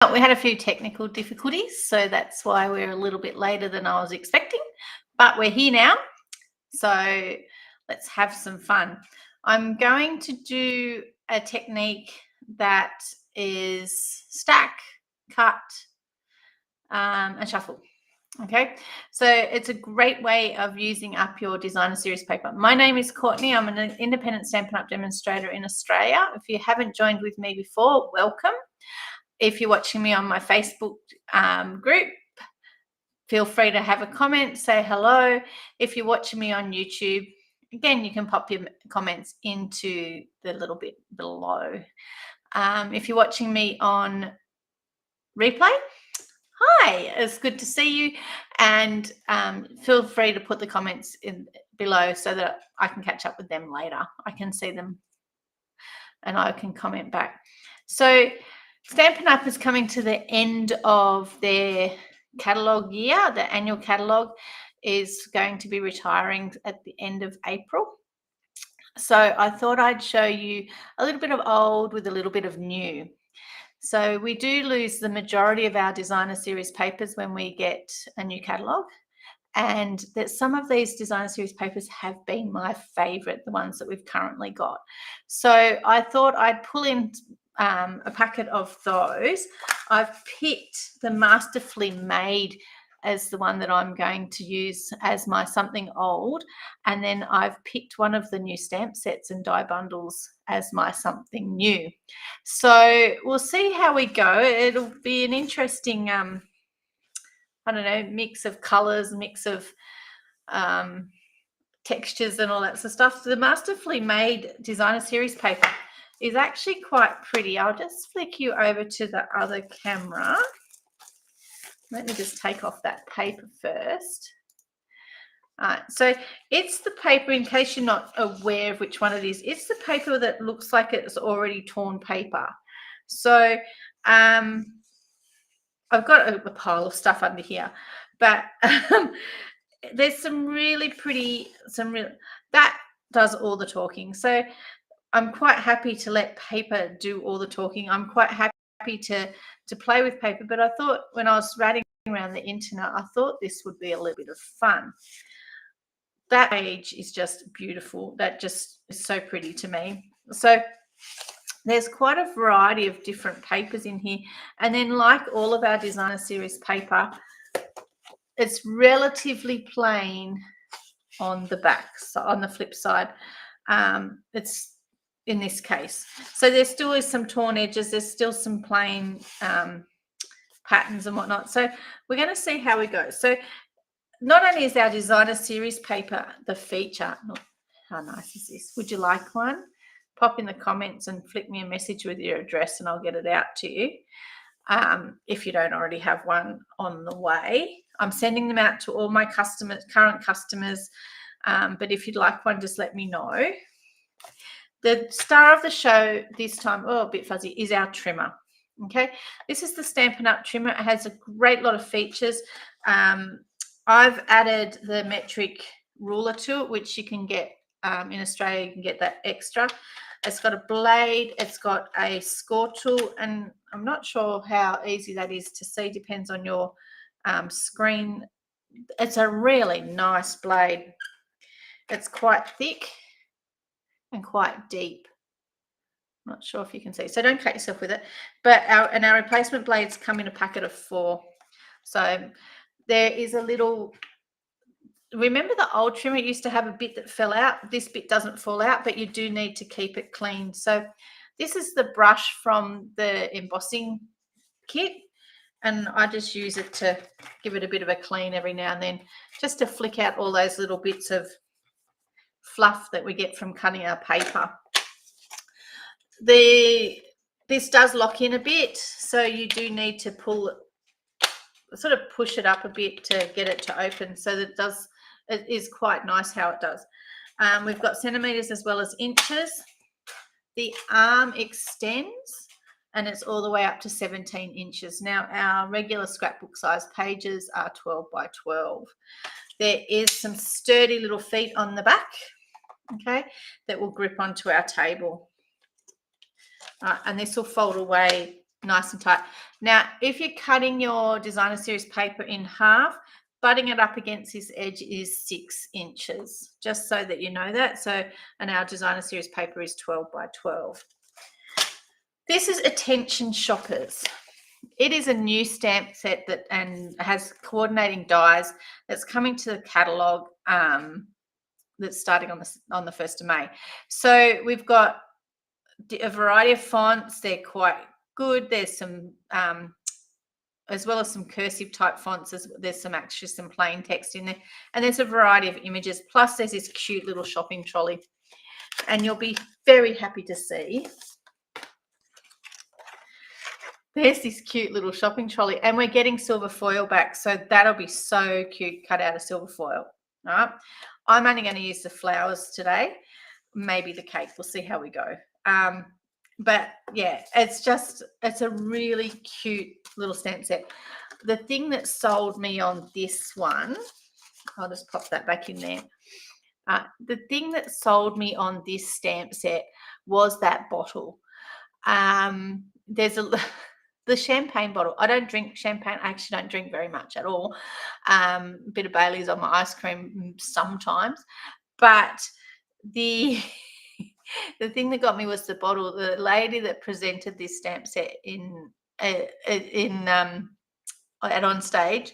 We had a few technical difficulties, so that's why we're a little bit later than I was expecting, but we're here now, so let's have some fun. I'm going to do a technique that is stack, cut, and shuffle. Okay, so it's a great way of using up your designer series paper. My name is Courtney. I'm an independent Stampin' Up demonstrator in Australia. If you haven't joined with me before, welcome. If you're watching me on my Facebook group, feel free to have a comment, say hello. If you're watching me on YouTube, again, you can pop your comments into the little bit below. If you're watching me on replay, hi, it's good to see you, and feel free to put the comments in below so that I can catch up with them later. I can see them and I can comment back. So Stampin' Up is coming to the end of their catalogue year. The annual catalogue is going to be retiring at the end of April. So I thought I'd show you a little bit of old with a little bit of new. So we do lose the majority of our designer series papers when we get a new catalogue, and that some of these designer series papers have been my favorite, the ones that we've currently got. So I thought I'd pull in a packet of those. I've picked the Masterfully Made as the one that I'm going to use as my something old, and then I've picked one of the new stamp sets and die bundles as my something new. So we'll see how we go. It'll be an interesting I don't know, mix of colors, mix of textures and all that sort of stuff. So the Masterfully Made designer series paper is actually quite pretty. I'll just flick you over to the other camera. Let me just take off that paper first. So it's the paper, in case you're not aware of which one it is, it's the paper that looks like it's already torn paper. So I've got a pile of stuff under here, but there's some really pretty, that does all the talking. So I'm quite happy to let paper do all the talking. I'm quite happy to play with paper, but I thought when I was ratting around the internet, I thought this would be a little bit of fun. That page is just beautiful. That just is so pretty to me. So there's quite a variety of different papers in here. And then, like all of our designer series paper, it's relatively plain on the back, so on the flip side. It's in this case. So there still is some torn edges. There's still some plain patterns and whatnot. So we're going to see how we go. So not only is our designer series paper the feature, how nice is this? Would you like one? Pop in the comments and flick me a message with your address and I'll get it out to you. If you don't already have one on the way. I'm sending them out to all my customers, current customers, but if you'd like one, just let me know. The star of the show this time, oh, a bit fuzzy, is our trimmer. Okay, this is the Stampin' Up trimmer. It has a great lot of features. I've added the metric ruler to it, which you can get in Australia. You can get that extra. It's got a blade, it's got a score tool, and I'm not sure how easy that is to see, depends on your screen. It's a really nice blade. It's quite thick and quite deep. I'm not sure if you can see, so don't cut yourself with it. But our replacement blades come in a packet of 4. So there is a little, remember the old trimmer used to have a bit that fell out? This bit doesn't fall out, but you do need to keep it clean. So this is the brush from the embossing kit, and I just use it to give it a bit of a clean every now and then, just to flick out all those little bits of fluff that we get from cutting our paper. This does lock in a bit, so you do need to pull it, sort of push it up a bit to get it to open, so that it is quite nice how it does. We've got centimeters as well as inches. The arm extends and it's all the way up to 17 inches. Now our regular scrapbook size pages are 12 by 12. There is some sturdy little feet on the back, okay, that will grip onto our table. And this will fold away nice and tight. Now, if you're cutting your designer series paper in half, butting it up against this edge is 6 inches, just so that you know that. So, and our designer series paper is 12 by 12. This is Attention Shoppers. It is a new stamp set that and has coordinating dies that's coming to the catalogue that's starting on the 1st of May. So we've got a variety of fonts. They're quite good. There's some as well as some cursive type fonts. There's actually some plain text in there, and there's a variety of images. Plus there's this cute little shopping trolley, and you'll be very happy to see there's this cute little shopping trolley, and we're getting silver foil back, so that'll be so cute, cut out of silver foil. All right, I'm only going to use the flowers today, maybe the cake. We'll see how we go. But yeah, it's a really cute little stamp set. The thing that sold me on this one, I'll just pop that back in there. The thing that sold me on this stamp set was that bottle. There's the champagne bottle. I don't drink champagne. I actually don't drink very much at all. A bit of Bailey's on my ice cream sometimes, but the thing that got me was the bottle. The lady that presented this stamp set at on stage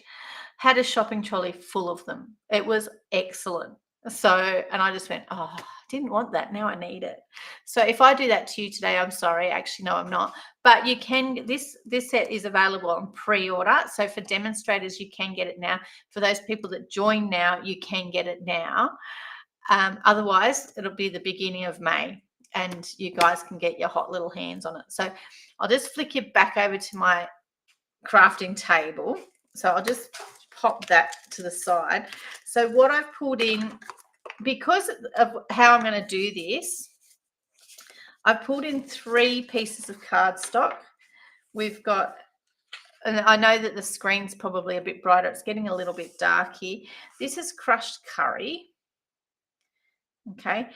had a shopping trolley full of them. It was excellent. So, and I just went, oh, I didn't want that. Now I need it. So if I do that to you today, I'm sorry. Actually, no, I'm not. But you can, this set is available on pre-order. So for demonstrators, you can get it now. For those people that join now, you can get it now. Otherwise, it'll be the beginning of May, and you guys can get your hot little hands on it. So I'll just flick you back over to my crafting table. So I'll just pop that to the side. So what I've pulled in, because of how I'm going to do this, I've pulled in 3 pieces of cardstock. We've got, and I know that the screen's probably a bit brighter. It's getting a little bit dark here. This is crushed curry. Okay.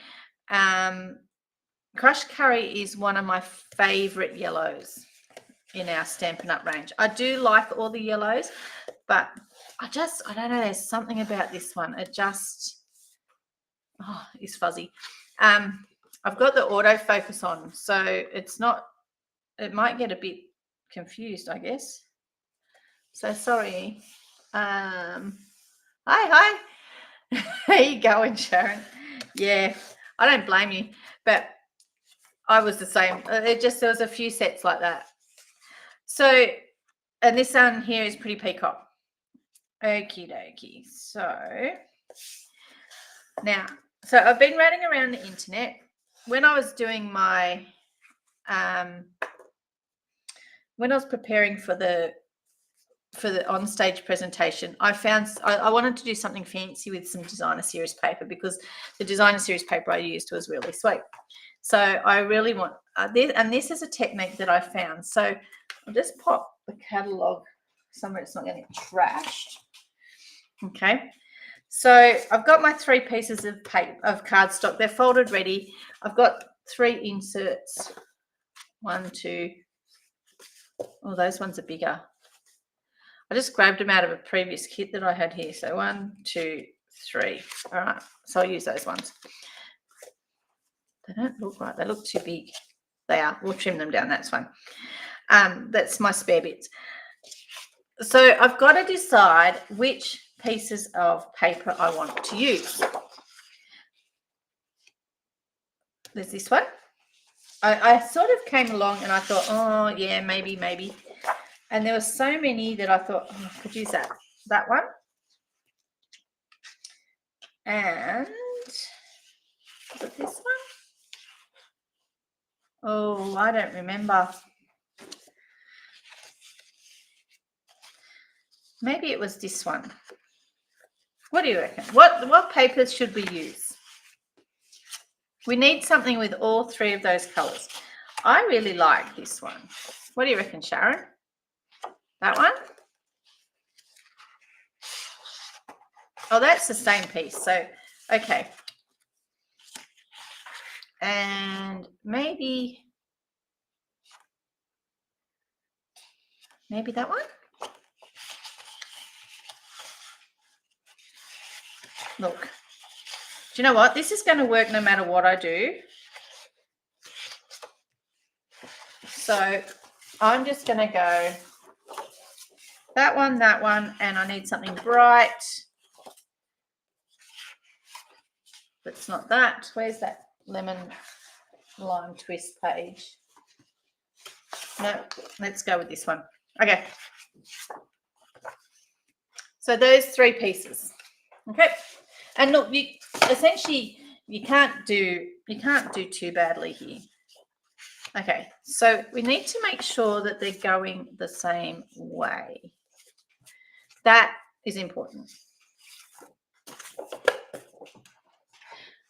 Crushed curry is one of my favorite yellows in our Stampin' Up range. I do like all the yellows, but I don't know, there's something about this one. It just, is fuzzy. I've got the autofocus on, so it's not, it might get a bit confused, I guess. So sorry. Hi. How you going, Sharon? Yeah, I don't blame you, but I was the same. There was a few sets like that. So, and this one here is pretty peacock. Okie dokie. So now, so I've been ratting around the internet. When I was doing my, when I was preparing for the on-stage presentation, I found I wanted to do something fancy with some designer series paper, because the designer series paper I used was really sweet. So I really want this, and this is a technique that I found. So I'll just pop the catalogue somewhere it's not going to get trashed. Okay. So I've got my 3 pieces of paper of cardstock. They're folded ready. I've got 3 inserts. 1, 2. Oh, those ones are bigger. I just grabbed them out of a previous kit that I had here. So 1, 2, 3. All right. So I'll use those ones. They don't look right. They look too big. They are. We'll trim them down. That's fine. That's my spare bits. So I've got to decide which pieces of paper I want to use. There's this one. I sort of came along and I thought, oh, yeah, maybe. And there were so many that I thought, oh, I could use that one. And is it this one? Oh, I don't remember. Maybe it was this one. What do you reckon? What papers should we use? We need something with all 3 of those colours. I really like this one. What do you reckon, Sharon? That one? Oh, that's the same piece. So, okay. And maybe Maybe that one? Look. Do you know what? This is going to work no matter what I do. So I'm just going to go that one, and I need something bright. But it's not that. Where's that lemon lime twist page? No, let's go with this one. Okay. So those 3 pieces. Okay. And look, you essentially you can't do too badly here. Okay, so we need to make sure that they're going the same way. That is important.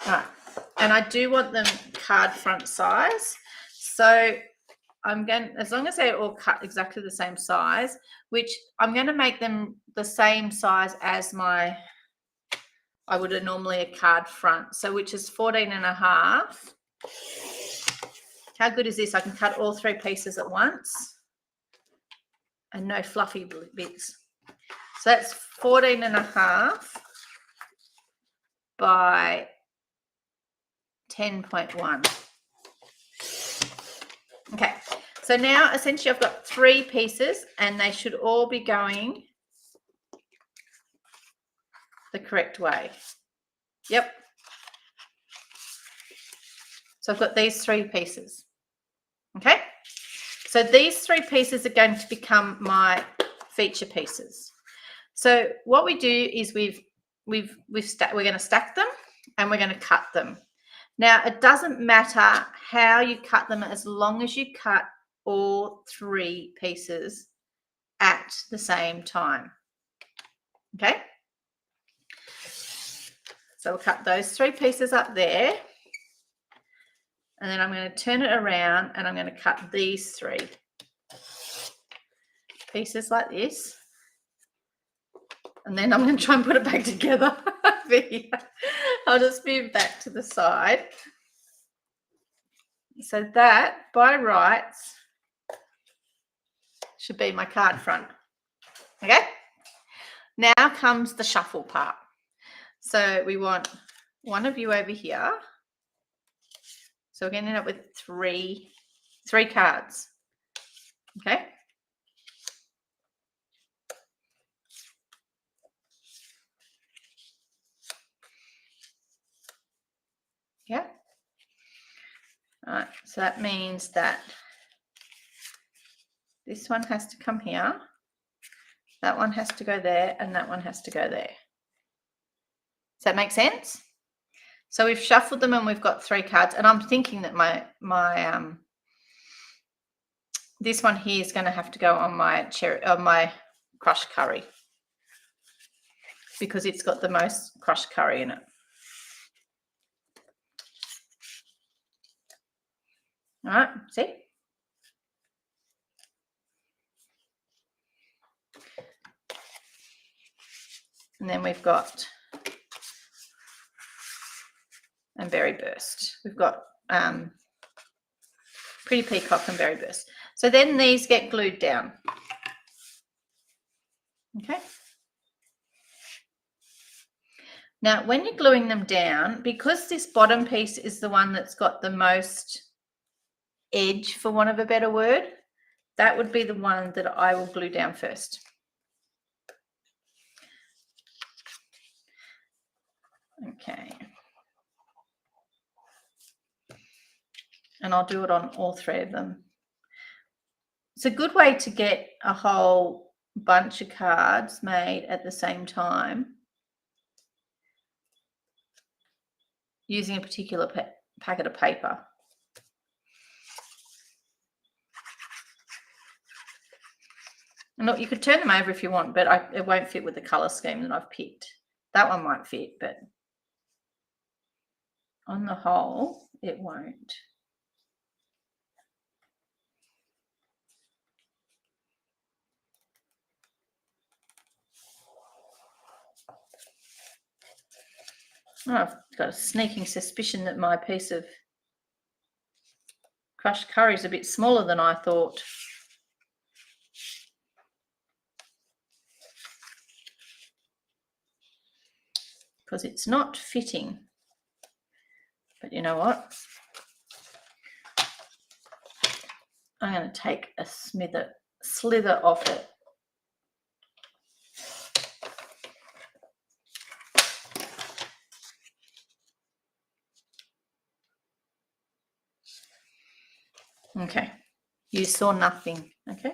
All right, and I do want them card front size. So I'm going, as long as they're all cut exactly the same size, which I'm going to make them the same size as I would have normally a card front. So which is 14.5. How good is this? I can cut all 3 pieces at once and no fluffy bits. So that's 14.5 by 10.1. Okay, so now essentially I've got 3 pieces and they should all be going the correct way. Yep. So I've got these 3 pieces. Okay, so these 3 pieces are going to become my feature pieces. So what we do is we're going to stack them and we're going to cut them. Now it doesn't matter how you cut them as long as you cut all 3 pieces at the same time. Okay, so we'll cut those 3 pieces up there. And then I'm going to turn it around and I'm going to cut these 3 pieces like this. And then I'm going to try and put it back together. I'll just move back to the side. So that, by rights, should be my card front. Okay? Now comes the shuffle part. So we want one of you over here. So we're going to end up with three cards. Okay. Yeah. All right. So that means that this one has to come here. That one has to go there, and that one has to go there. Does that make sense? So we've shuffled them and we've got 3 cards, and I'm thinking that my this one here is going to have to go on my crushed curry because it's got the most crushed curry in it. All right, see? And then we've got and Berry Burst. We've got Pretty Peacock and Berry Burst. So then these get glued down. Okay. Now, when you're gluing them down, because this bottom piece is the one that's got the most edge, for want of a better word, that would be the one that I will glue down first. Okay. And I'll do it on all 3 of them. It's a good way to get a whole bunch of cards made at the same time using a particular packet of paper. And look, you could turn them over if you want, but it won't fit with the colour scheme that I've picked. That one might fit, but on the whole, it won't. Oh, I've got a sneaking suspicion that my piece of crushed curry is a bit smaller than I thought. because it's not fitting. But you know what? I'm going to take a slither off it. Okay, you saw nothing. Okay.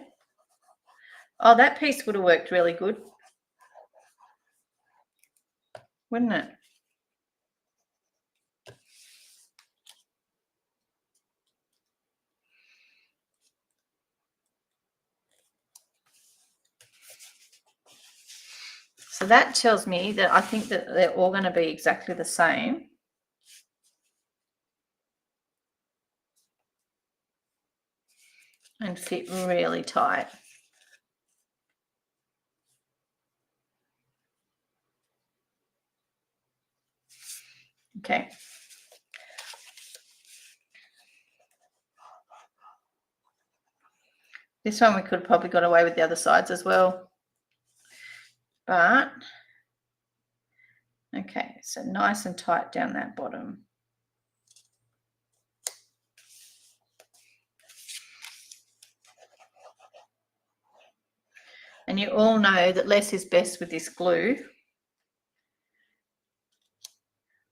Oh, that piece would have worked really good, wouldn't it? So that tells me that I think that they're all going to be exactly the same. And fit really tight. Okay. This one we could have probably got away with the other sides as well. But, okay, so nice and tight down that bottom. And you all know that less is best with this glue.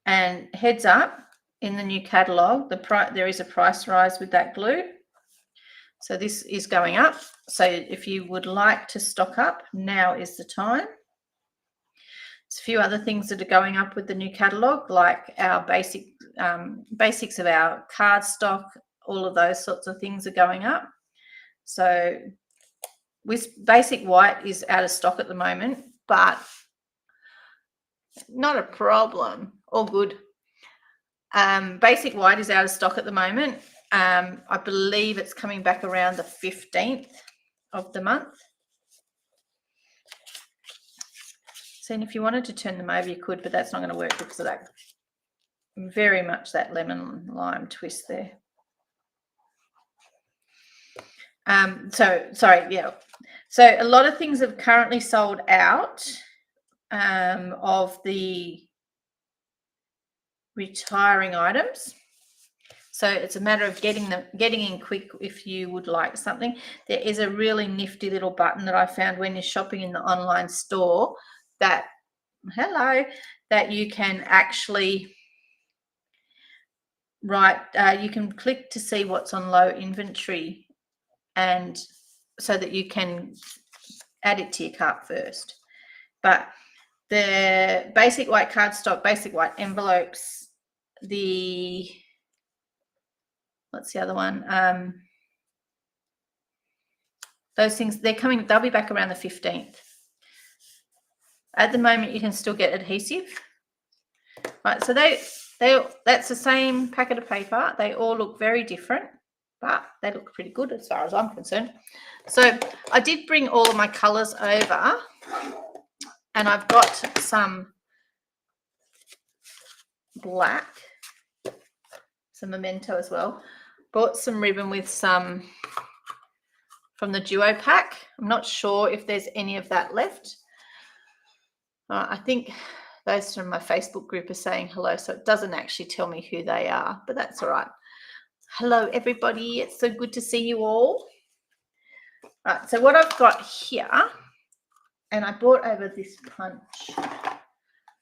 And heads up, in the new catalogue, there is a price rise with that glue. So this is going up. So if you would like to stock up, now is the time. There's a few other things that are going up with the new catalogue, like our basics of our cardstock, all of those sorts of things are going up. So with basic white is out of stock at the moment, but not a problem. All good. Basic white is out of stock at the moment. I believe it's coming back around the 15th of the month. So if you wanted to turn them over, you could, but that's not going to work because of that, very much that lemon lime twist there. So a lot of things have currently sold out of the retiring items. So it's a matter of getting in quick if you would like something. There is a really nifty little button that I found when you're shopping in the online store that you can actually you can click to see what's on low inventory, and so that you can add it to your cart first. But the basic white cardstock, basic white envelopes, what's the other one? Those things, they'll be back around the 15th. At the moment, you can still get adhesive. Right, so that's the same packet of paper. They all look very different, but they look pretty good as far as I'm concerned. So I did bring all of my colours over, and I've got some black, some memento as well. Bought some ribbon with some from the duo pack. I'm not sure if there's any of that left. I think those from my Facebook group are saying hello, so it doesn't actually tell me who they are, but that's all right. Hello, everybody. It's so good to see you all. Right, so what I've got here, and I brought over this punch.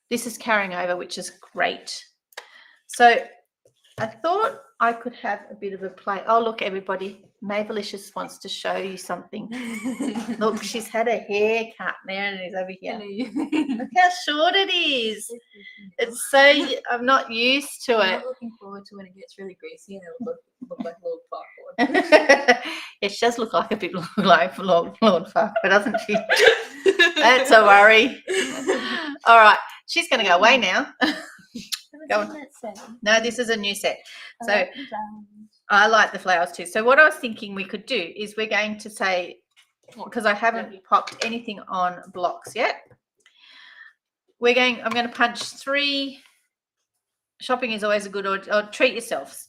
This is carrying over, which is great. So I thought I could have a bit of a play. Oh, look, everybody. Mavelicious wants to show you something. Look, she's had her hair cut there and it's over here. Look how short it is. It's so, I'm not used to it. I'm not looking forward to when it gets really greasy and it'll look like a little Farquaad. Yeah, she does look like a bit like Lord Farquaad, doesn't she? That's a worry. All right, she's going to go away now. Go on. No, this is a new set. So I like the flowers too. So what I was thinking we could do is we're going to say, because I haven't popped anything on blocks yet, I'm going to punch 3. Shopping is always a good, or treat yourselves.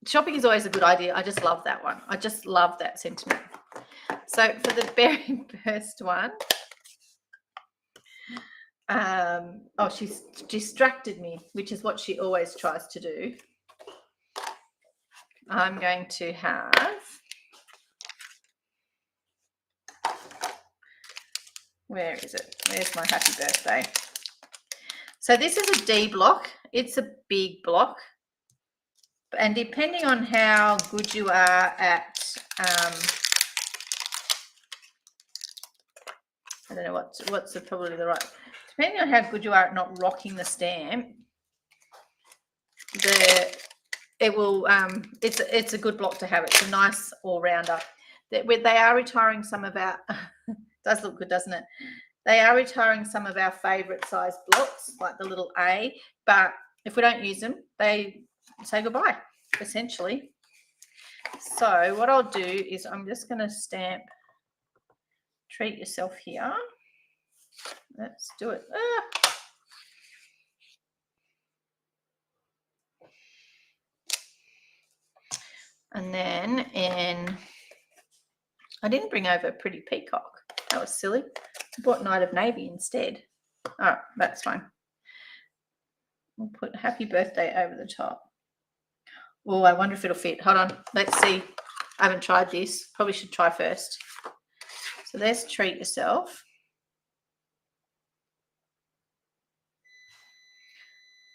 Shopping is always a good idea. I just love that one. I just love that sentiment. So for the very first one, Oh, she's distracted me, which is what she always tries to do. I'm going to have, where is it? Where's my happy birthday? So this is a D block. It's a big block. And depending on how good you are at, I don't know what's probably the right, depending on how good you are at not rocking the stamp, it will, it's a good block to have. It's a nice all-rounder. They are retiring some of our, does look good, doesn't it? They are retiring some of our favourite size blocks, like the little A, but if we don't use them, they say goodbye, essentially. So what I'll do is I'm just going to stamp Treat Yourself here. Let's do it. And then I didn't bring over a pretty peacock. That was silly. I bought Night of Navy instead. All right, that's fine. We'll put Happy Birthday over the top. Oh, I wonder if it'll fit. Hold on. Let's see. I haven't tried this. Probably should try first. So there's Treat Yourself.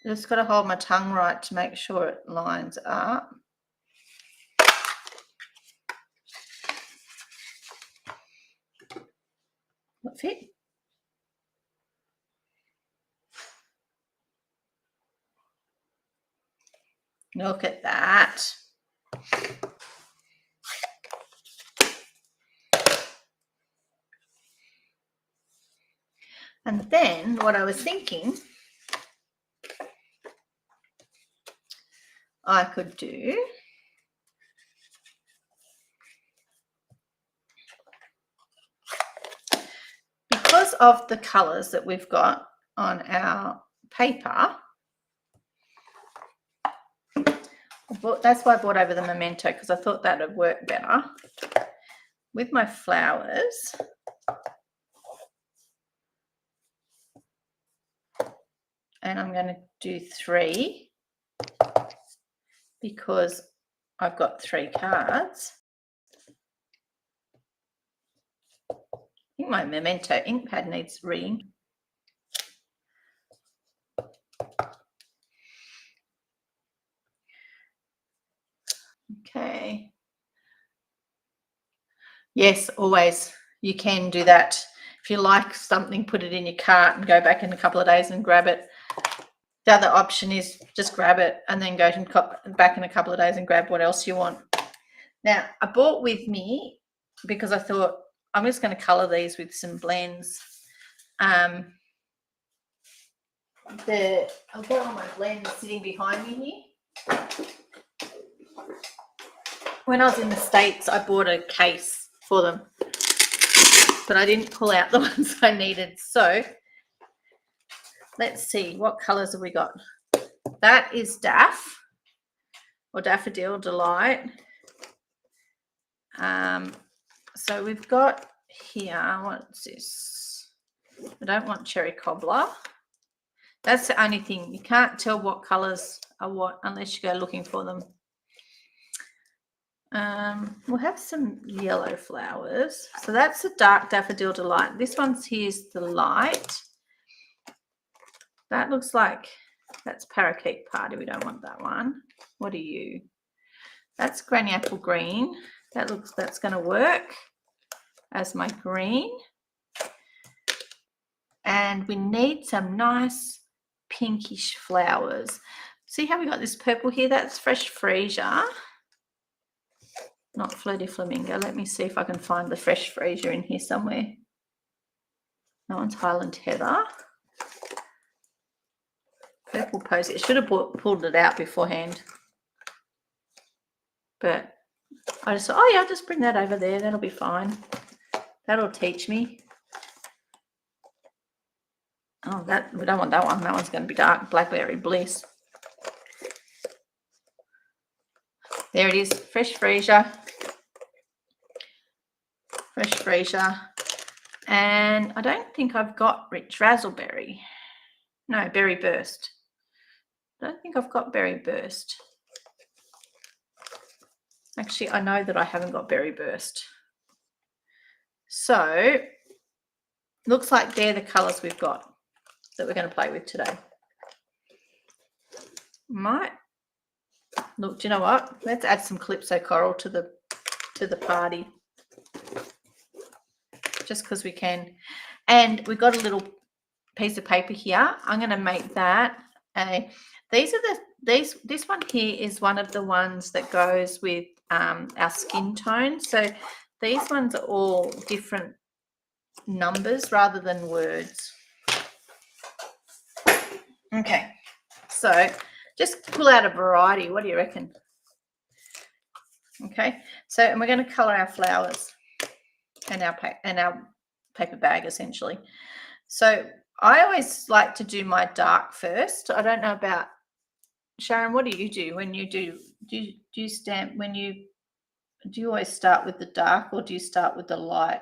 Just got to hold my tongue right to make sure it lines up. Will it fit? Look at that. And then what I was thinking I could do, because of the colours that we've got on our paper, that's why I brought over the Memento, because I thought that would work better with my flowers. And I'm going to do 3 because I've got 3 cards. I think my Memento ink pad needs reading. Okay. Yes, always. You can do that. If you like something, put it in your cart and go back in a couple of days and grab it. The other option is just grab it and then go back in a couple of days and grab what else you want. Now, I bought with me because I thought I'm just going to colour these with some blends. I've got all my blends sitting behind me here. When I was in the States, I bought a case for them, but I didn't pull out the ones I needed. So let's see, what colours have we got? That is Daff, or Daffodil Delight. So we've got here, what's this? I don't want Cherry Cobbler. That's the only thing. You can't tell what colours are what unless you go looking for them. We'll have some yellow flowers. So that's the Dark Daffodil Delight. This one's here's the light. That looks like that's Parakeet Party. We don't want that one. What are you? That's Granny Apple Green. That's going to work as my green. And we need some nice pinkish flowers. See how we got this purple here? That's Fresh Freesia, not Flirty Flamingo. Let me see if I can find the Fresh Freesia in here somewhere. That one's Highland Heather. Purple Posy. I should have pulled it out beforehand. But I just thought, oh yeah, I'll just bring that over there. That'll be fine. That'll teach me. Oh, we don't want that one. That one's going to be dark. Blackberry Bliss. There it is. Fresh Freesia. Fresh Freesia. And I don't think I've got rich razzleberry. No, berry burst. I don't think I've got berry burst. Actually, I know that I haven't got berry burst. So looks like they're the colours we've got that we're going to play with today. Might look, do you know what? Let's add some Calypso Coral to the party. Just because we can. And we've got a little piece of paper here. I'm going to make that this one here is one of the ones that goes with our skin tone. So these ones are all different numbers rather than words. Okay, so just pull out a variety. What do you reckon? Okay, so and we're going to color our flowers and our paper bag essentially. So I always like to do my dark first. I don't know about Sharon. What do you do when you do you stamp when you do you always start with the dark or do you start with the light?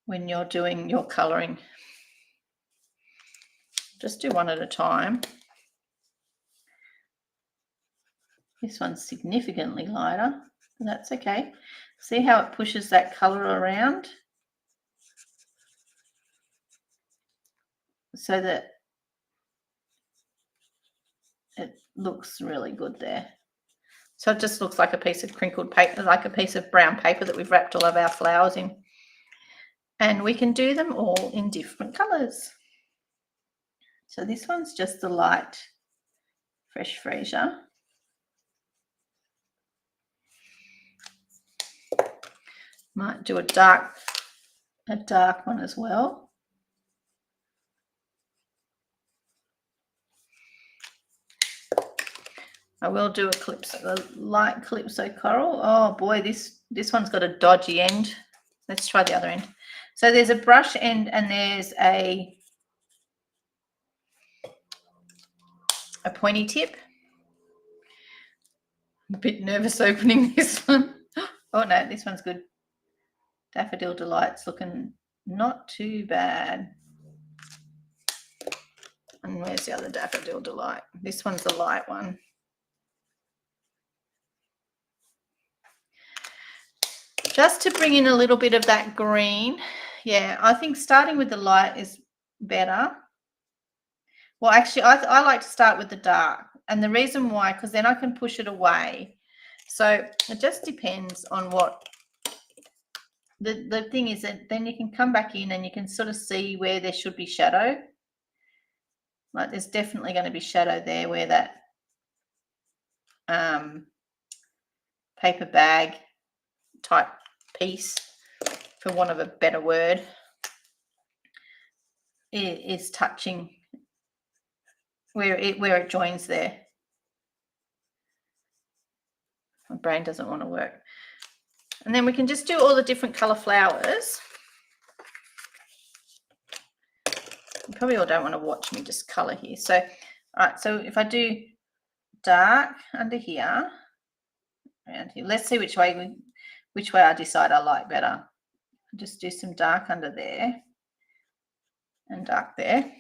When you're doing your coloring, just do one at a time. This one's significantly lighter, but that's okay. See how it pushes that color around so that it looks really good there. So it just looks like a piece of crinkled paper, like a piece of brown paper that we've wrapped all of our flowers in. And we can do them all in different colors. So this one's just the light Fresh Freesia. Might do a dark one as well. I will do a light Calypso Coral. Oh boy, this one's got a dodgy end. Let's try the other end. So there's a brush end and there's a pointy tip. I'm a bit nervous opening this one. Oh no, this one's good. Daffodil Delight's looking not too bad. And where's the other Daffodil Delight? This one's the light one. Just to bring in a little bit of that green. Yeah, I think starting with the light is better. Well, actually, I like to start with the dark. And the reason why, because then I can push it away. So it just depends on what the thing is, that then you can come back in and you can sort of see where there should be shadow. Like there's definitely going to be shadow there where that paper bag type piece, for want of a better word, is touching where it joins there. My brain doesn't want to work. And then we can just do all the different color flowers. You probably all don't want to watch me just color here. So, all right, so if I do dark under here, around here, let's see which way I decide I like better. Just do some dark under there and dark there.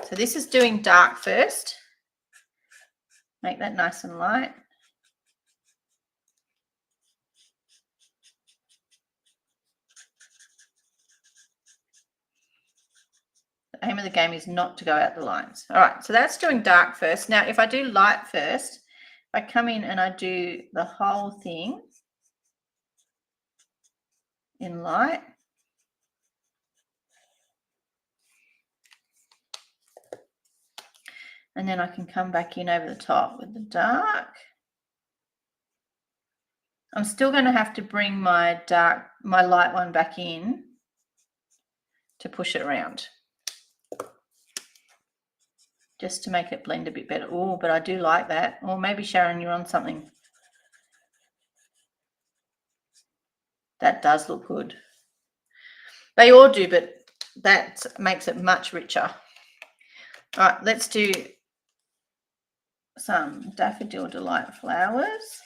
So this is doing dark first. Make that nice and light. The aim of the game is not to go out the lines. All right, so that's doing dark first. Now, if I do light first, I come in and I do the whole thing in light. And then I can come back in over the top with the dark. I'm still going to have to bring my light one back in to push it around, just to make it blend a bit better. Oh, but I do like that. Or maybe Sharon, you're on something. That does look good. They all do, but that makes it much richer. All right, let's do some Daffodil Delight flowers.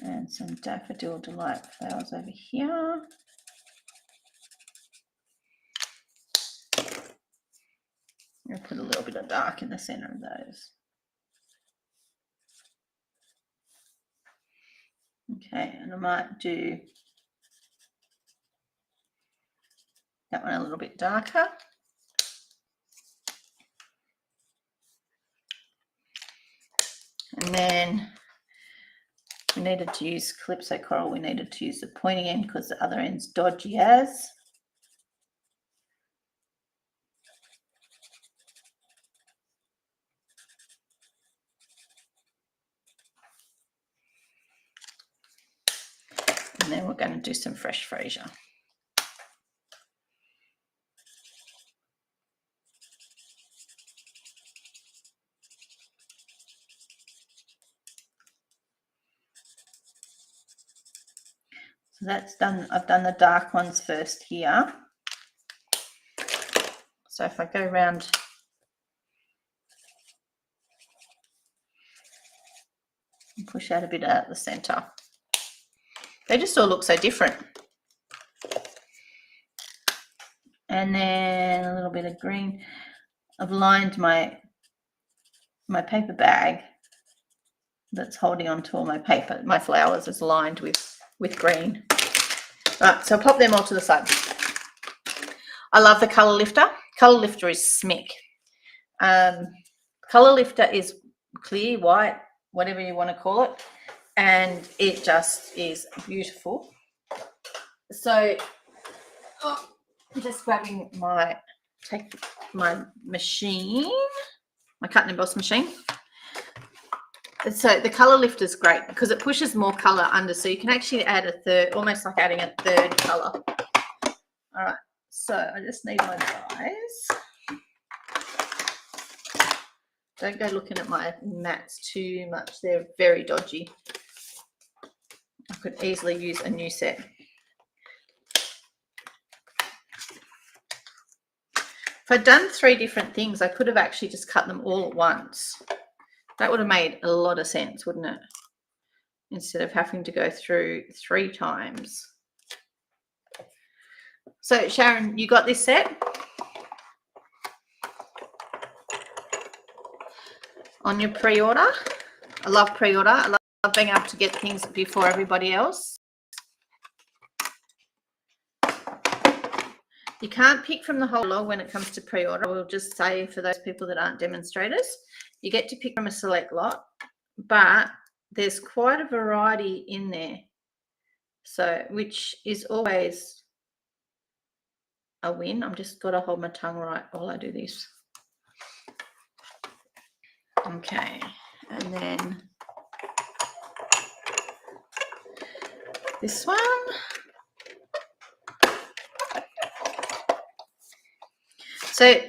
And some Daffodil Delight flowers over here. I'm going to put a little bit of dark in the center of those. Okay, and I might do that one a little bit darker. And then we needed to use Calypso Coral. We needed to use the pointy end because the other end's dodgy as. And then we're going to do some fresh freesia. So that's done. I've done the dark ones first here. So if I go around and push out a bit out the center, they just all look so different. And then a little bit of green. I've lined my paper bag that's holding on to all my paper. My flowers is lined with green. Right, so I'll pop them all to the side. I love the Colour Lifter. Colour Lifter is smick. Colour Lifter is clear, white, whatever you want to call it, and it just is beautiful. So I'm just grabbing my machine, my cut and emboss machine. So the Colour Lifter is great because it pushes more colour under, so you can actually add a third, almost like adding a third colour. All right, so I just need my dies. Don't go looking at my mats too much. They're very dodgy. I could easily use a new set. If I'd done 3 different things, I could have actually just cut them all at once. That would have made a lot of sense, wouldn't it? Instead of having to go through 3 times. So Sharon, you got this set? On your pre-order? I love pre-order. I love being able to get things before everybody else. You can't pick from the whole lot when it comes to pre-order. I will just say for those people that aren't demonstrators, you get to pick from a select lot, but there's quite a variety in there. So, which is always a win. I'm just got to hold my tongue right while I do this. Okay, and then this one. So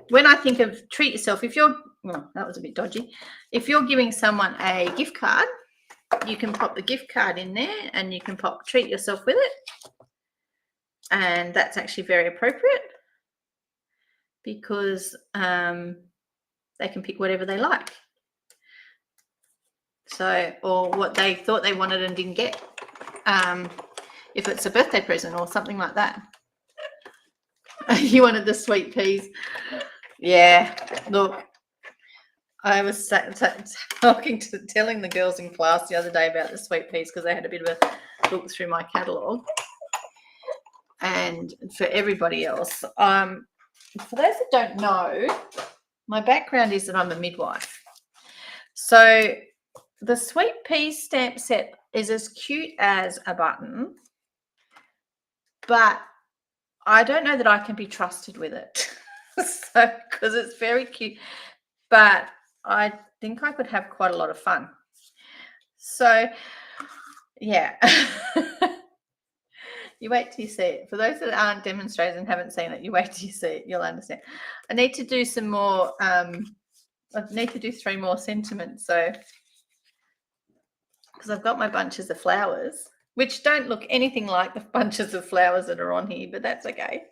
when I think of treat yourself, if you're, well, that was a bit dodgy. If you're giving someone a gift card, you can pop the gift card in there and you can pop treat yourself with it. And that's actually very appropriate because they can pick whatever they like. So, or what they thought they wanted and didn't get. If it's a birthday present or something like that. You wanted the sweet peas. Yeah, look, I was telling the girls in class the other day about the sweet peas because they had a bit of a look through my catalogue. And for everybody else, for those that don't know, my background is that I'm a midwife. So the sweet peas stamp set is as cute as a button, but I don't know that I can be trusted with it. So, because it's very cute, but I think I could have quite a lot of fun. So, yeah. You wait till you see it. For those that aren't demonstrators and haven't seen it, you wait till you see it. You'll understand. I need to do some more. I need to do 3 more sentiments. So, because I've got my bunches of flowers, which don't look anything like the bunches of flowers that are on here, but that's okay.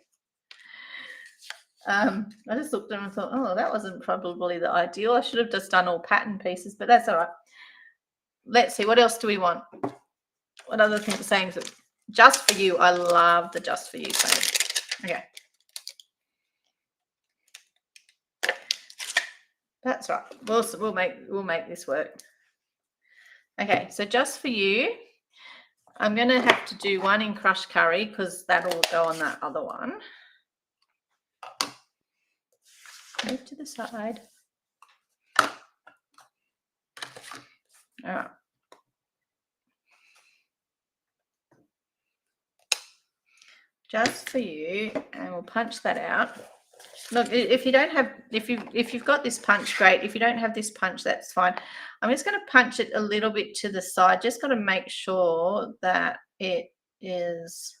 I just looked at them and thought, oh, that wasn't probably the ideal. I should have just done all pattern pieces, but that's all right. Let's see, what else do we want? What other things saying? Just for you. I love the just for you saying. Okay. That's right. We'll make this work. Okay, so just for you, I'm going to have to do one in crushed curry because that'll go on that other one. Move to the side. All right. Just for you, and we'll punch that out. Look, if you don't have, if you've got this punch, great. If you don't have this punch, that's fine. I'm just going to punch it a little bit to the side. Just got to make sure that it is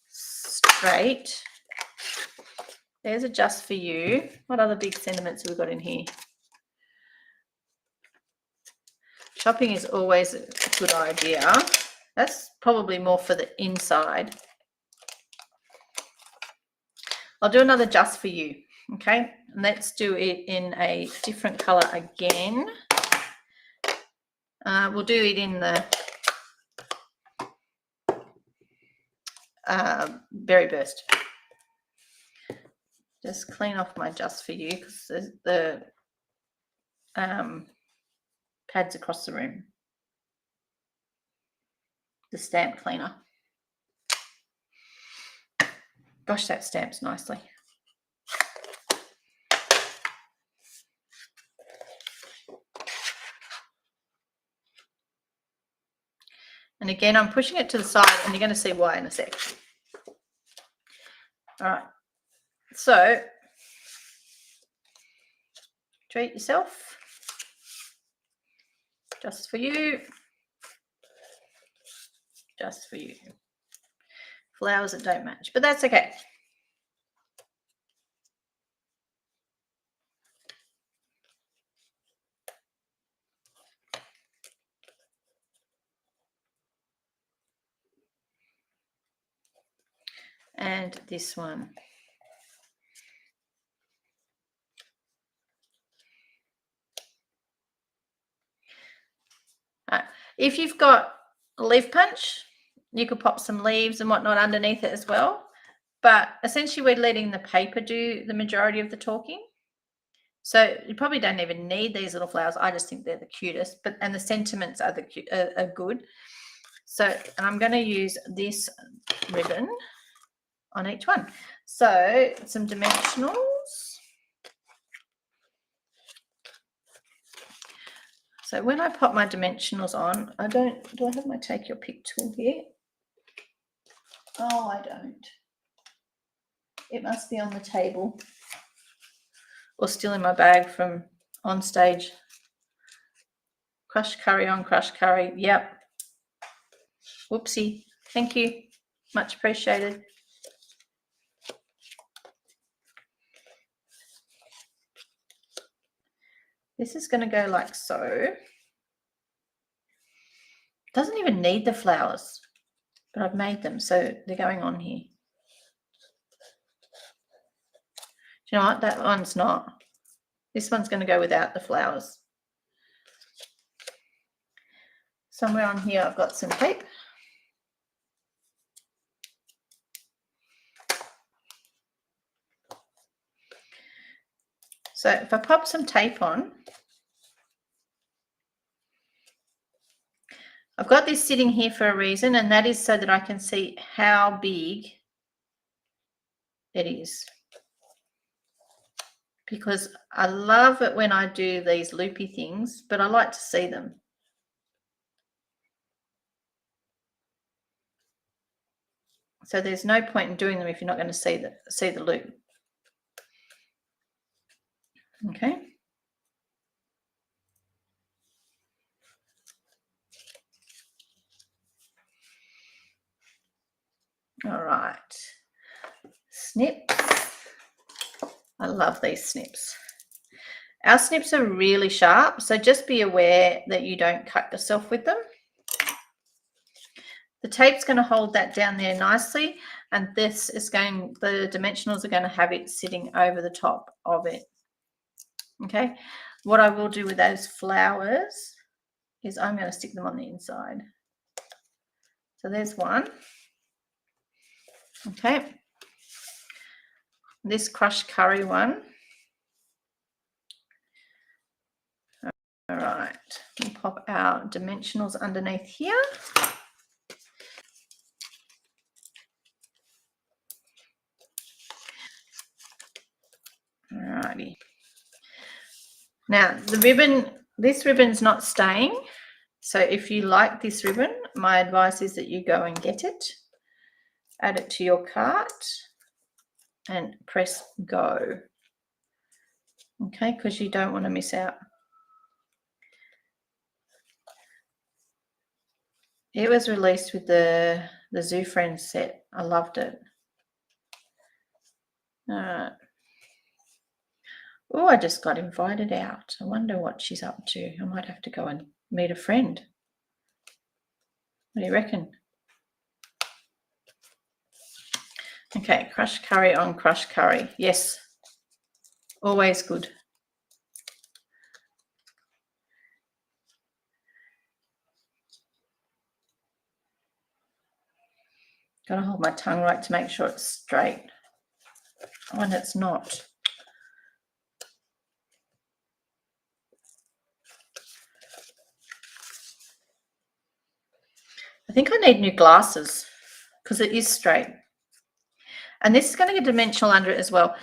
straight. There's a just for you. What other big sentiments have we got in here? Shopping is always a good idea. That's probably more for the inside. I'll do another just for you, okay? And let's do it in a different color again. We'll do it in the Berry Burst. Just clean off my just for you because the pads across the room. The stamp cleaner. Gosh, that stamps nicely. And again, I'm pushing it to the side, and you're going to see why in a sec. All right. So, treat yourself. Just for you. Just for you. Flowers that don't match, but that's okay. And this one. If you've got a leaf punch, you could pop some leaves and whatnot underneath it as well. But essentially, we're letting the paper do the majority of the talking. So you probably don't even need these little flowers. I just think they're the cutest. And the sentiments are are good. So, and I'm going to use this ribbon on each one. So some dimensionals. So when I pop my dimensionals on, do I have my take your pick tool here? Oh, I don't. It must be on the table or still in my bag from on stage. Crushed curry on crushed curry. Yep. Whoopsie. Thank you. Much appreciated. This is going to go like so. Doesn't even need the flowers, but I've made them, so they're going on here. Do you know what? That one's not. This one's going to go without the flowers. Somewhere on here I've got some tape. So if I pop some tape on, I've got this sitting here for a reason, and that is so that I can see how big it is. Because I love it when I do these loopy things, but I like to see them. So there's no point in doing them if you're not going to see the loop. Okay. All right. Snips. I love these snips. Our snips are really sharp, so just be aware that you don't cut yourself with them. The tape's going to hold that down there nicely. and this is going, the dimensionals are going to have it sitting over the top of it. Okay, what I will do with those flowers is I'm going to stick them on the inside. So there's one. Okay, this crushed curry one. All right, we'll pop our dimensionals underneath here. Alrighty. Now the ribbon, this ribbon's not staying. So if you like this ribbon, my advice is that you go and get it, add it to your cart and press go. Okay, because you don't want to miss out. It was released with the Zoo Friends set. I loved it. All right. Oh, I just got invited out. I wonder what she's up to. I might have to go and meet a friend. What do you reckon? Okay, crushed curry on crushed curry. Yes, always good. Got to hold my tongue right to make sure it's straight. Oh, and it's not. I think I need new glasses because it is straight. And this is going to get dimensional under it as well.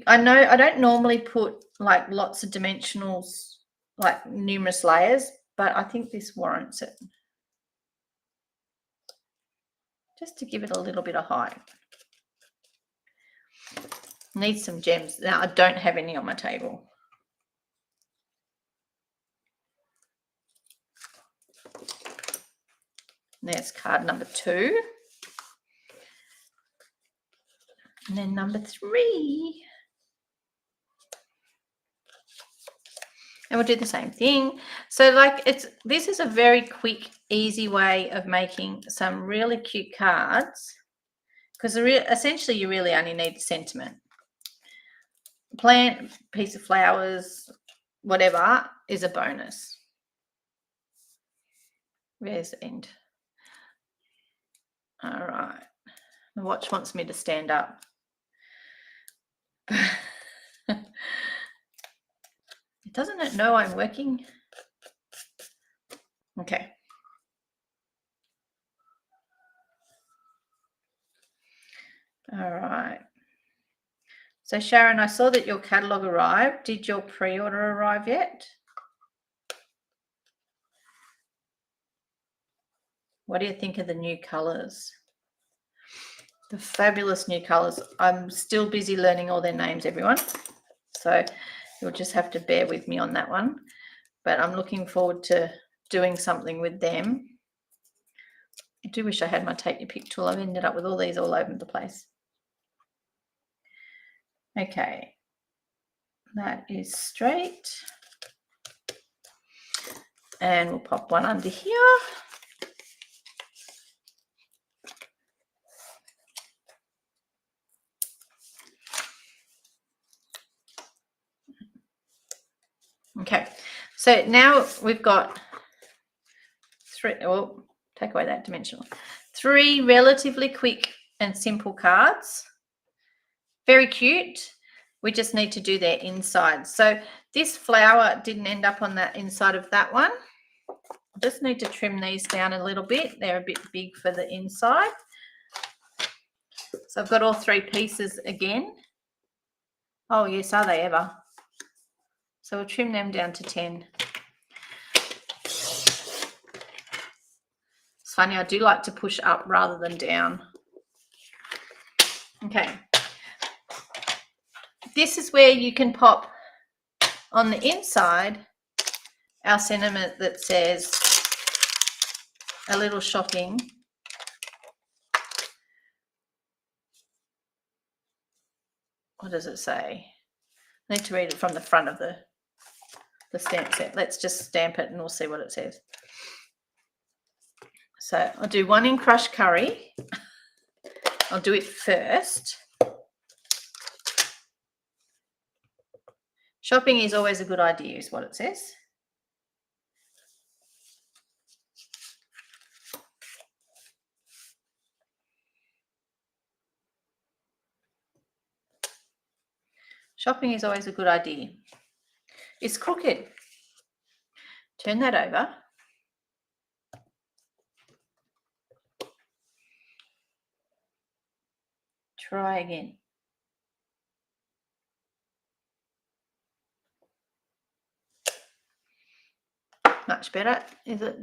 I know I don't normally put like lots of dimensionals, like numerous layers, but I think this warrants it. Just to give it a little bit of height. Need some gems. Now, I don't have any on my table. There's card number 2. And then number 3. And we'll do the same thing. So like this is a very quick, easy way of making some really cute cards, because essentially you really only need sentiment. Plant, piece of flowers, whatever is a bonus. Where's the end? All right. The watch wants me to stand up. Doesn't it know I'm working? Okay. All right. So Sharon, I saw that your catalogue arrived. Did your pre-order arrive yet? What do you think of the new colours? The fabulous new colours. I'm still busy learning all their names, everyone. So you'll just have to bear with me on that one. But I'm looking forward to doing something with them. I do wish I had my Take Your Pick tool. I've ended up with all these all over the place. Okay. That is straight. And we'll pop one under here. Okay, so now we've got 3, oh, take away that dimensional. 3 relatively quick and simple cards. Very cute. We just need to do their inside. So this flower didn't end up on that inside of that one. I just need to trim these down a little bit. They're a bit big for the inside. So I've got all 3 pieces again. Oh yes, are they ever? So we'll trim them down to 10. It's funny, I do like to push up rather than down. Okay. This is where you can pop on the inside our sentiment that says a little shopping. What does it say? I need to read it from the front of the stamp set. Let's just stamp it and we'll see what it says. So I'll do 1 in crushed curry. I'll do it first. Shopping is always a good idea, is what it says. Shopping is always a good idea. It's crooked. Turn that over. Try again. Much better. Is it?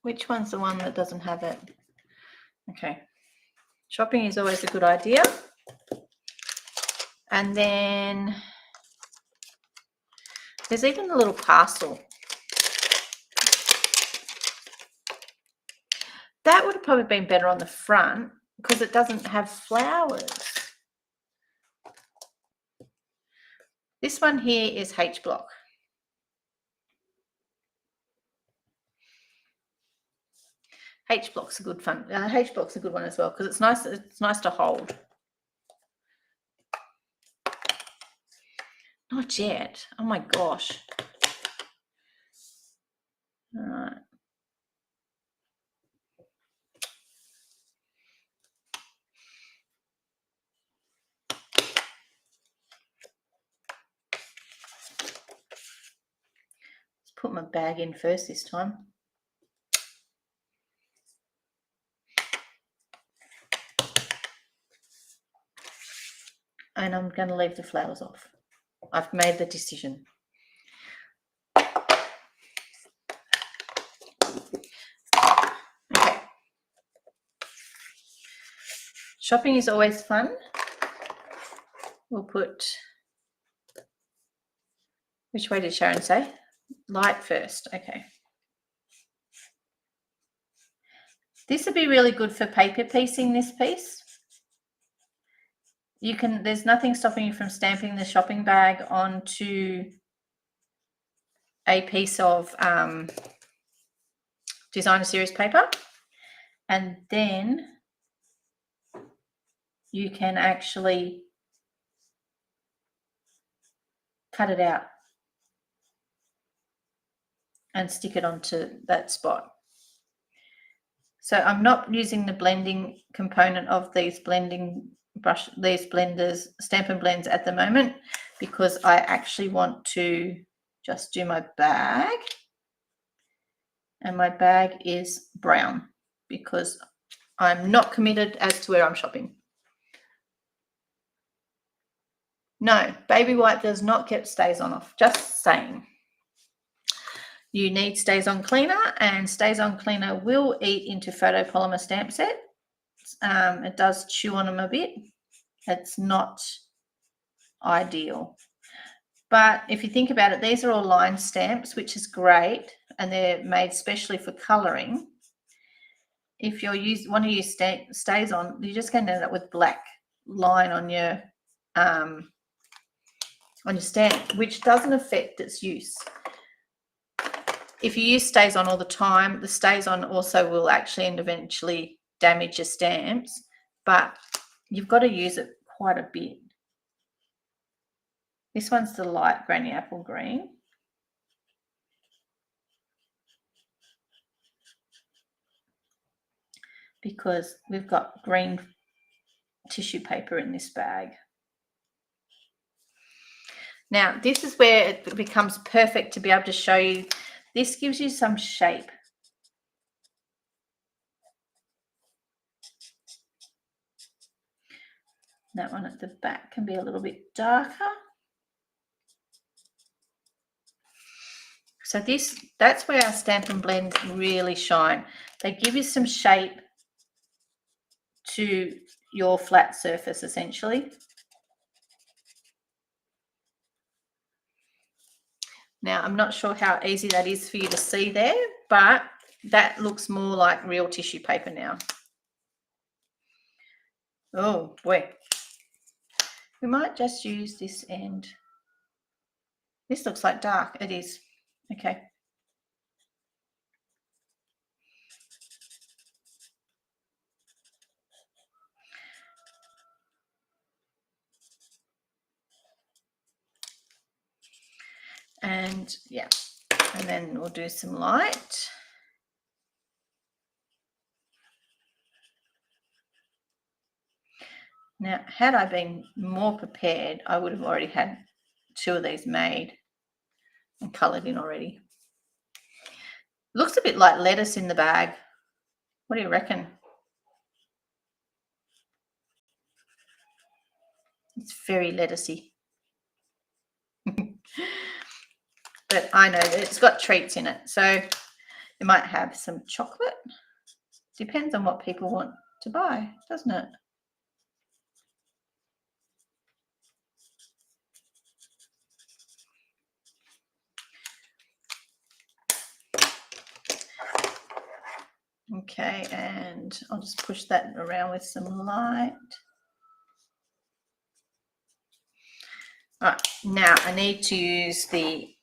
Which one's the one that doesn't have it? Okay. Shopping is always a good idea. And then there's even a little parcel. That would have probably been better on the front because it doesn't have flowers. This one here is H block. H block's a good fun. H block's a good one as well because it's nice. It's nice to hold. Not yet. Oh my gosh. All right. Let's put my bag in first this time. And I'm going to leave the flowers off. I've made the decision. Okay. Shopping is always fun. We'll put, which way did Sharon say? Light first. Okay. This would be really good for paper piecing this piece. You can, there's nothing stopping you from stamping the shopping bag onto a piece of designer series paper, and then you can actually cut it out and stick it onto that spot. So I'm not using the blending component of these blending brush, these blenders, Stampin' Blends at the moment, because I actually want to just do my bag. And my bag is brown because I'm not committed as to where I'm shopping. No, baby white does not get stays on off, just saying. You need Stays On Cleaner, and Stays On Cleaner will eat into photopolymer stamp set. It does chew on them a bit. It's not ideal. But if you think about it, these are all line stamps, which is great, and they're made specially for colouring. If you want to use Stays On, you're just going to end up with black line on your stamp, which doesn't affect its use. If you use Stays On all the time, the Stays On also will actually and eventually damage your stamps, but you've got to use it quite a bit. This one's the light granny apple green. Because we've got green tissue paper in this bag. Now, this is where it becomes perfect to be able to show you. This gives you some shape. That one at the back can be a little bit darker. So that's where our Stampin' Blends really shine. They give you some shape to your flat surface, essentially. Now, I'm not sure how easy that is for you to see there, but that looks more like real tissue paper now. Oh, boy. We might just use this end. This looks like dark. It is. Okay. And yeah, and then we'll do some light. Now, had I been more prepared, I would have already had 2 of these made and coloured in already. Looks a bit like lettuce in the bag. What do you reckon? It's very lettucey. But I know that it's got treats in it, so it might have some chocolate. Depends on what people want to buy, doesn't it? Okay, and I'll just push that around with some light. All right, now I need to use the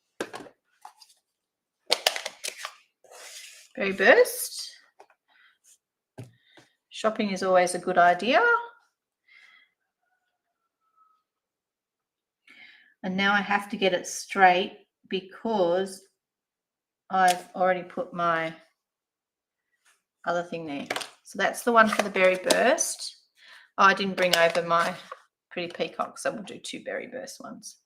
Berry Burst. Shopping is always a good idea. And now I have to get it straight because I've already put my other thing there. So that's the one for the Berry Burst. Oh, I didn't bring over my Pretty Peacock, so we'll do 2 Berry Burst ones.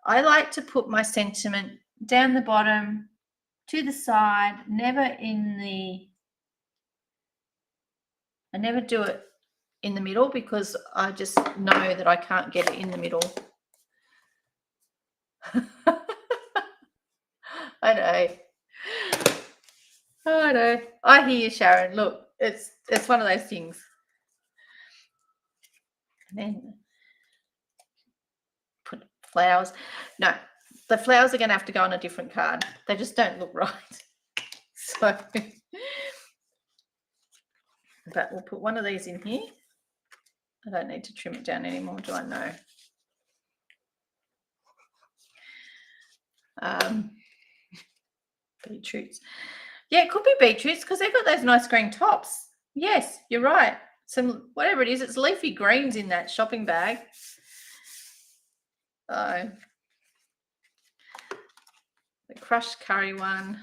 I like to put my sentiment down the bottom, to the side, I never do it in the middle because I just know that I can't get it in the middle. I know. I know. I hear you, Sharon. Look, it's one of those things. And then put flowers. No, the flowers are going to have to go on a different card. They just don't look right. So, but we'll put one of these in here. I don't need to trim it down anymore, do I know? Beetroots. Yeah, it could be beetroots because they've got those nice green tops. Yes, you're right. Some, whatever it is, it's leafy greens in that shopping bag. The crushed curry one.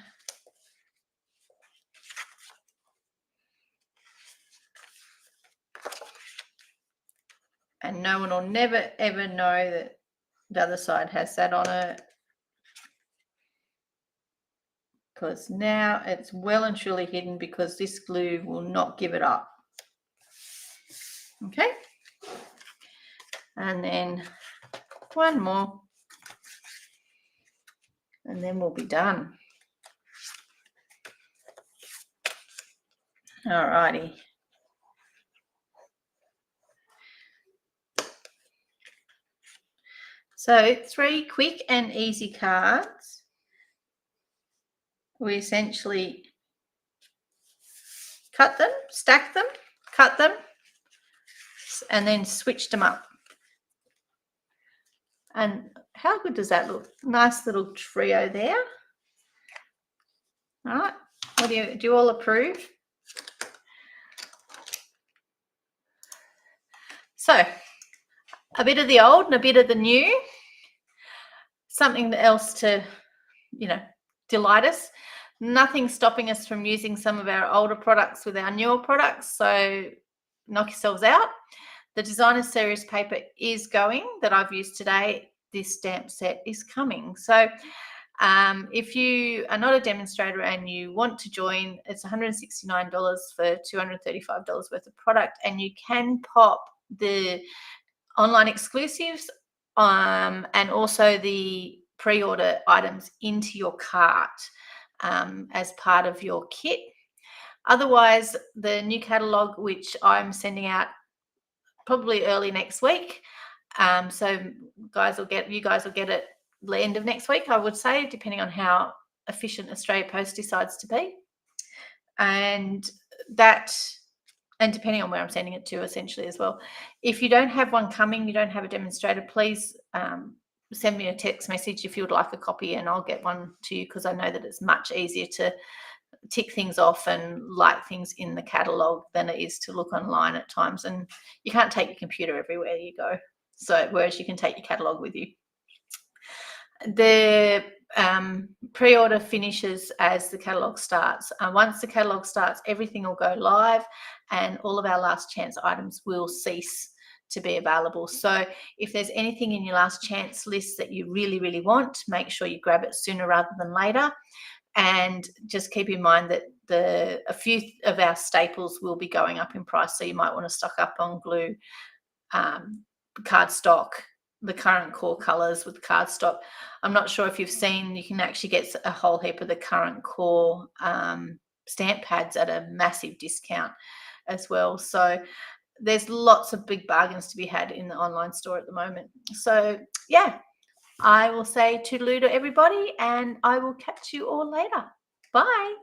And no one will never, ever know that the other side has that on it. Because now it's well and truly hidden because this glue will not give it up. Okay. And then one more. And then we'll be done. All righty. So 3 quick and easy cards. We essentially cut them, stack them, cut them, and then switched them up. And how good does that look? Nice little trio there. All right. What do you all approve? So a bit of the old and a bit of the new. Something else to, delight us. Nothing stopping us from using some of our older products with our newer products. So knock yourselves out. The designer series paper is going that I've used today. This stamp set is coming. So if you are not a demonstrator and you want to join, it's $169 for $235 worth of product, and you can pop the online exclusives and also the pre-order items into your cart as part of your kit. Otherwise, the new catalogue, which I'm sending out probably early next week, so you guys will get it the end of next week, I would say, depending on how efficient Australia Post decides to be, and depending on where I'm sending it to, essentially, as well. If you don't have one coming, you don't have a demonstrator, please send me a text message if you would like a copy, and I'll get one to you, because I know that it's much easier to tick things off and like things in the catalogue than it is to look online at times. And you can't take your computer everywhere you go. So whereas you can take your catalogue with you. the pre-order finishes as the catalogue starts. Once the catalogue starts, everything will go live and all of our last chance items will cease to be available. So if there's anything in your last chance list that you really, really want, make sure you grab it sooner rather than later. And just keep in mind that a few of our staples will be going up in price, so you might want to stock up on glue, cardstock, the current core colors with cardstock. I'm not sure if you've seen, you can actually get a whole heap of the current core stamp pads at a massive discount as well. So there's lots of big bargains to be had in the online store at the moment. So yeah, I will say toodaloo to everybody, and I will catch you all later. Bye.